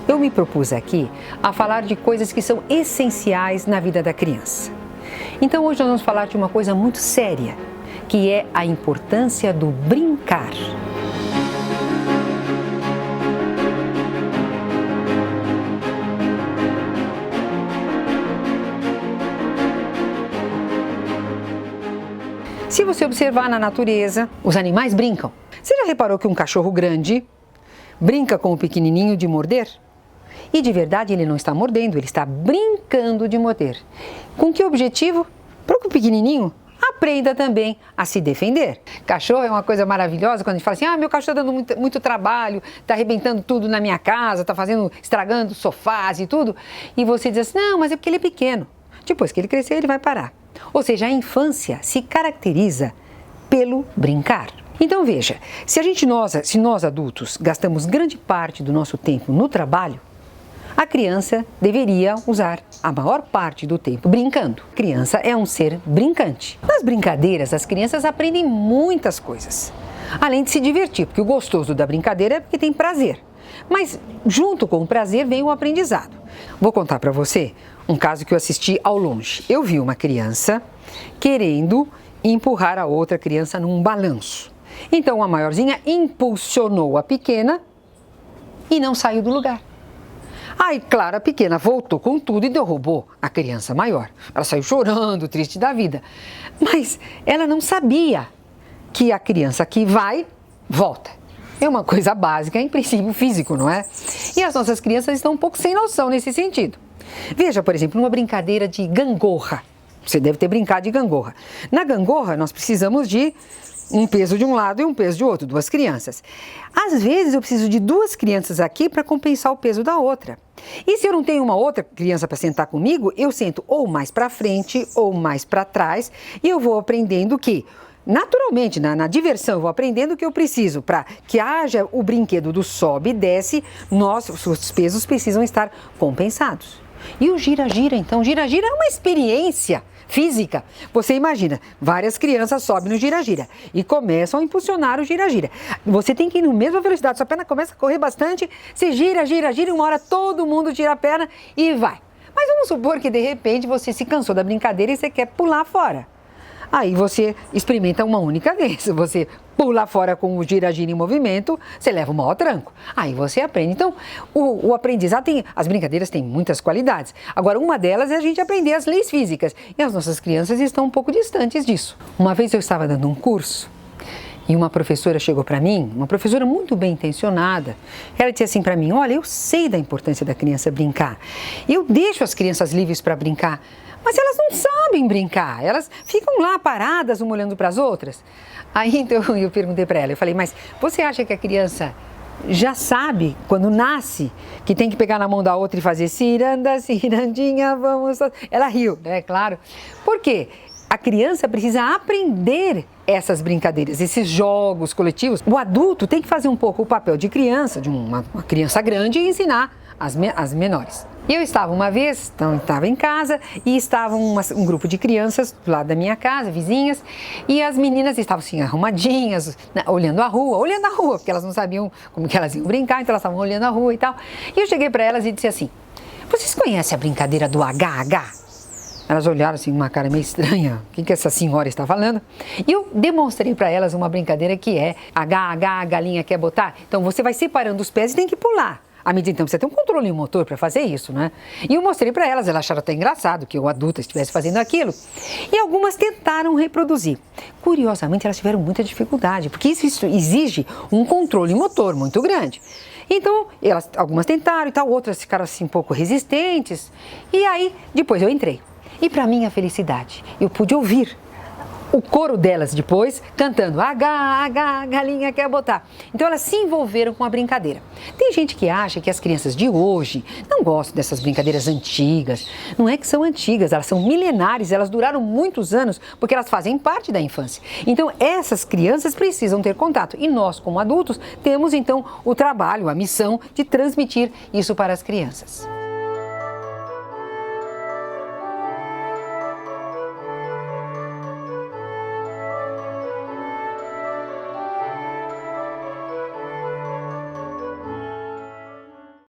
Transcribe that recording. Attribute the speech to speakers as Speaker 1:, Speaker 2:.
Speaker 1: Eu me propus aqui a falar de coisas que são essenciais na vida da criança. Então hoje nós vamos falar de uma coisa muito séria, que é a importância do brincar. Se você observar na natureza, os animais brincam. Você já reparou que um cachorro grande brinca com o pequenininho de morder? E de verdade ele não está mordendo, ele está brincando de morder. Com que objetivo? Para que o pequenininho aprenda também a se defender. Cachorro é uma coisa maravilhosa quando a gente fala assim, meu cachorro está dando muito trabalho, está arrebentando tudo na minha casa, está estragando sofás e tudo. E você diz assim, não, mas é porque ele é pequeno. Depois que ele crescer, ele vai parar. Ou seja, a infância se caracteriza pelo brincar. Então veja, se nós adultos gastamos grande parte do nosso tempo no trabalho, a criança deveria usar a maior parte do tempo brincando. A criança é um ser brincante. Nas brincadeiras, as crianças aprendem muitas coisas, além de se divertir, porque o gostoso da brincadeira é porque tem prazer. Mas junto com o prazer vem o aprendizado. Vou contar para você um caso que eu assisti ao longe. Eu vi uma criança querendo empurrar a outra criança num balanço. Então a maiorzinha impulsionou a pequena e não saiu do lugar. Aí, claro, a pequena voltou com tudo e derrubou a criança maior. Ela saiu chorando, triste da vida. Mas ela não sabia que a criança que vai, volta. É uma coisa básica, em princípio físico, não é? E as nossas crianças estão um pouco sem noção nesse sentido. Veja, por exemplo, numa brincadeira de gangorra. Você deve ter brincado de gangorra. Na gangorra, nós precisamos de um peso de um lado e um peso de outro, duas crianças. Às vezes, eu preciso de duas crianças aqui para compensar o peso da outra. E se eu não tenho uma outra criança para sentar comigo, eu sento ou mais para frente ou mais para trás e eu vou aprendendo que, naturalmente, na diversão, eu vou aprendendo que eu preciso para que haja o brinquedo do sobe e desce, os pesos precisam estar compensados. E o gira-gira, então, gira-gira é uma experiência física. Você imagina, várias crianças sobem no gira-gira e começam a impulsionar o gira-gira. Você tem que ir na mesma velocidade, sua perna começa a correr bastante, você gira, gira, gira, e uma hora todo mundo tira a perna e vai. Mas vamos supor que de repente você se cansou da brincadeira e você quer pular fora. Aí você experimenta uma única vez, você pula fora com o gira-gira em movimento, você leva o maior tranco. Aí você aprende. Então, o aprendizado as brincadeiras têm muitas qualidades. Agora, uma delas é a gente aprender as leis físicas. E as nossas crianças estão um pouco distantes disso. Uma vez eu estava dando um curso e uma professora chegou para mim, uma professora muito bem intencionada. Ela disse assim para mim, olha, eu sei da importância da criança brincar. Eu deixo as crianças livres para brincar. Mas elas não sabem brincar, elas ficam lá paradas, uma olhando para as outras. Aí então eu perguntei para ela, eu falei, mas você acha que a criança já sabe, quando nasce, que tem que pegar na mão da outra e fazer ciranda, cirandinha, vamos... Ela riu, né, claro. Por quê? A criança precisa aprender essas brincadeiras, esses jogos coletivos. O adulto tem que fazer um pouco o papel de criança, de uma criança grande e ensinar as menores. E eu estava uma vez, então estava em casa e estava um grupo de crianças do lado da minha casa, vizinhas, e as meninas estavam assim arrumadinhas, olhando a rua, porque elas não sabiam como que elas iam brincar, então elas estavam olhando a rua e tal. E eu cheguei para elas e disse assim, vocês conhecem a brincadeira do HH? Elas olharam assim com uma cara meio estranha, o que essa senhora está falando? E eu demonstrei para elas uma brincadeira que é HH, a galinha quer botar. Então você vai separando os pés e tem que pular. À medida, então, você tem um controle motor para fazer isso, né? E eu mostrei para elas acharam até engraçado que o adulto estivesse fazendo aquilo. E algumas tentaram reproduzir. Curiosamente, elas tiveram muita dificuldade, porque isso exige um controle motor muito grande. Então, algumas tentaram e tal, outras ficaram assim um pouco resistentes. E aí, depois eu entrei. E para minha felicidade, eu pude ouvir o coro delas depois cantando H, galinha quer botar. Então elas se envolveram com a brincadeira. Tem gente que acha que as crianças de hoje não gostam dessas brincadeiras antigas. Não é que são antigas, elas são milenares, elas duraram muitos anos porque elas fazem parte da infância. Então essas crianças precisam ter contato e nós como adultos temos então o trabalho, a missão de transmitir isso para as crianças.